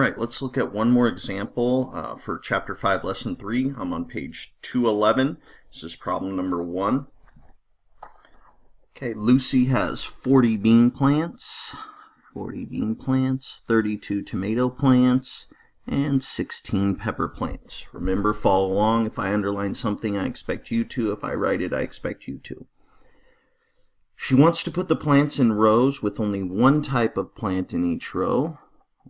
right, let's look at one more example for Chapter 5, Lesson 3. I'm on page 211. This is problem number 1. Okay, Lucy has 40 bean plants, 32 tomato plants, and 16 pepper plants. Remember, follow along. If I underline something, I expect you to. If I write it, I expect you to. She wants to put the plants in rows with only one type of plant in each row.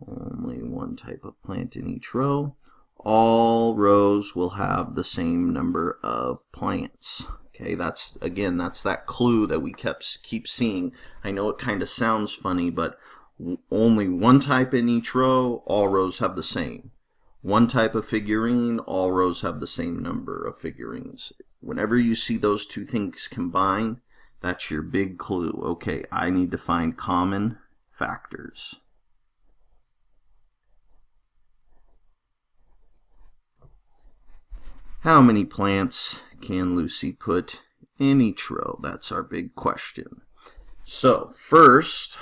Only one type of plant in each row. All rows will have the same number of plants. Okay, that's that clue that we keep seeing. I know it kind of sounds funny, but only one type in each row, all rows have the same. One type of figurine, all rows have the same number of figurines. Whenever you see those two things combined, that's your big clue. Okay, I need to find common factors. How many plants can Lucy put in each row? That's our big question. So first,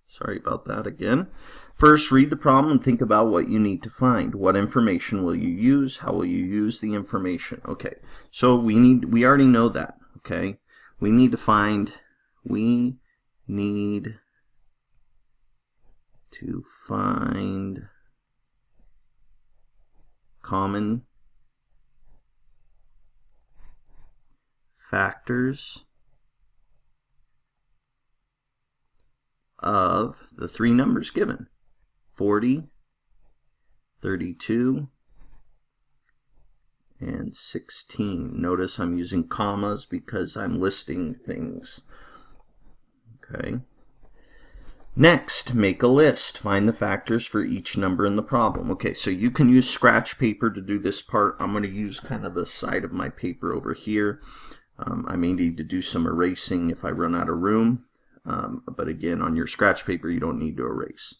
sorry about that again. First, read the problem and think about what you need to find. What information will you use? How will you use the information? Okay, so we already know that, okay? We need to find common factors of the three numbers given: 40, 32, and 16. Notice I'm using commas because I'm listing things. Okay. Next, make a list. Find the factors for each number in the problem. Okay, so you can use scratch paper to do this part. I'm going to use kind of the side of my paper over here. I may need to do some erasing if I run out of room. But again, on your scratch paper, you don't need to erase.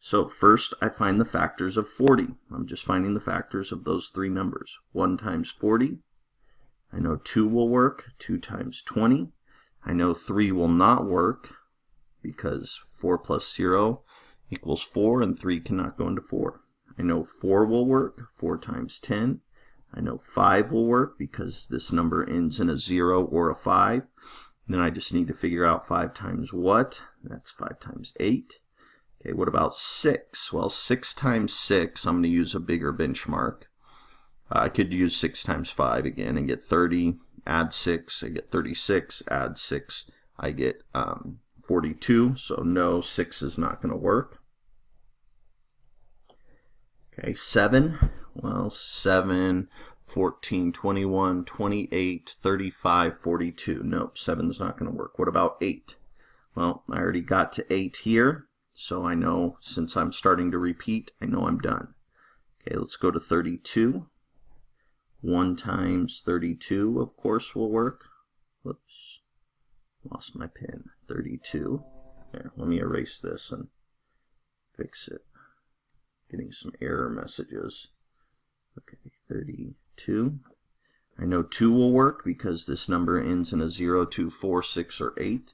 So first, I find the factors of 40. I'm just finding the factors of those three numbers. 1 times 40. I know 2 will work. 2 times 20. I know 3 will not work because 4 plus 0 equals 4, and 3 cannot go into 4. I know 4 will work. 4 times 10. I know 5 will work because this number ends in a 0 or a 5. Then I just need to figure out 5 times what? That's 5 times 8. Okay, what about 6? Well, 6 times 6, I'm going to use a bigger benchmark. I could use 6 times 5 again and get 30. Add 6, I get 36. Add 6, I get 42. So no, 6 is not going to work. Okay, 7. Well, 7, 14, 21, 28, 35, 42. Nope, 7 is not going to work. What about 8? Well, I already got to 8 here, so I know since I'm starting to repeat, I know I'm done. Okay, let's go to 32. 1 times 32, of course, will work. Whoops, lost my pen. 32. There, let me erase this and fix it. Getting some error messages. Okay, 32. I know 2 will work because this number ends in a 0, 2, 4, 6, or 8.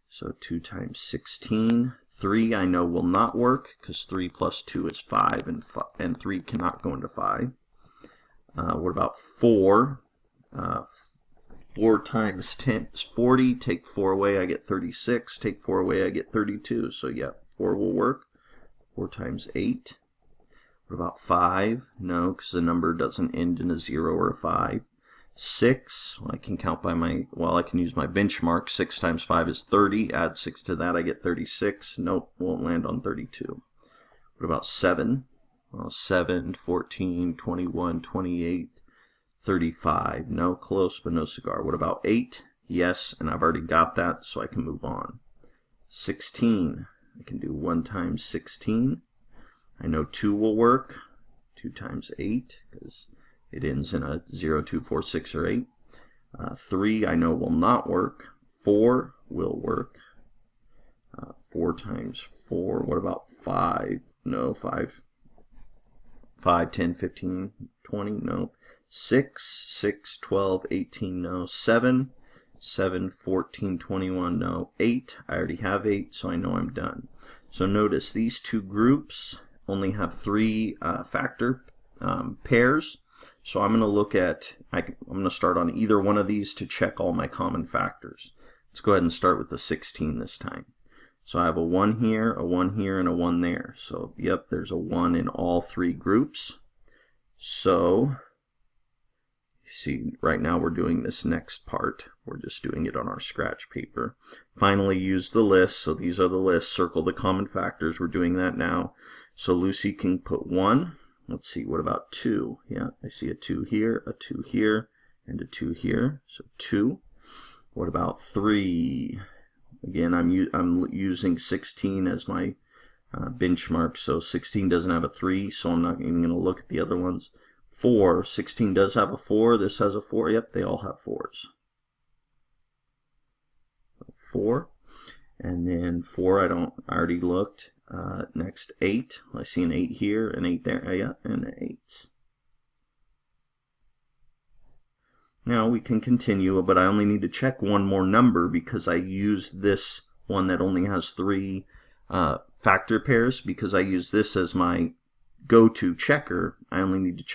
So 2 times 16. 3 I know will not work because 3 plus 2 is 5, and 3 cannot go into 5. What about 4? 4 times 10 is 40. Take 4 away, I get 36. Take 4 away, I get 32. So yeah, 4 will work. 4 times 8. What about 5? No, because the number doesn't end in a 0 or a 5. 6, well, I can count by I can use my benchmark. 6 times 5 is 30. Add 6 to that, I get 36. Nope, won't land on 32. What about 7? Well, 7, 14, 21, 28, 35. No, close, but no cigar. What about 8? Yes, and I've already got that, so I can move on. 16, I can do 1 times 16. I know 2 will work. 2 times 8, because it ends in a 0, 2, 4, 6, or 8. 3 I know will not work. 4 will work. 4 times 4. What about 5? No, 5, 10, 15, 20. No. 6, 12, 18. No. 7, 14, 21. No. 8, I already have 8, so I know I'm done. So notice these two groups only have 3 factor pairs. So I'm going to look at, I'm going to start on either one of these to check all my common factors. Let's go ahead and start with the 16 this time. So I have a 1 here, a 1 here, and a 1 there. So yep, there's a 1 in all 3 groups. So you see, right now we're doing this next part. We're just doing it on our scratch paper. Finally, use the list. So these are the lists. Circle the common factors. We're doing that now. So Lucy can put 1. Let's see, what about 2? Yeah, I see a 2 here, a 2 here, and a 2 here. So 2. What about 3? Again, I'm using 16 as my benchmark, so 16 doesn't have a 3, so I'm not even going to look at the other ones. 4, 16 does have a 4, this has a 4, yep, they all have 4s. 4, and then 4, I already looked. Next 8, I see an 8 here, an 8 there, yeah, and an 8. Now we can continue, but I only need to check one more number because I used this one that only has 3 factor pairs. Because I use this as my go-to checker, I only need to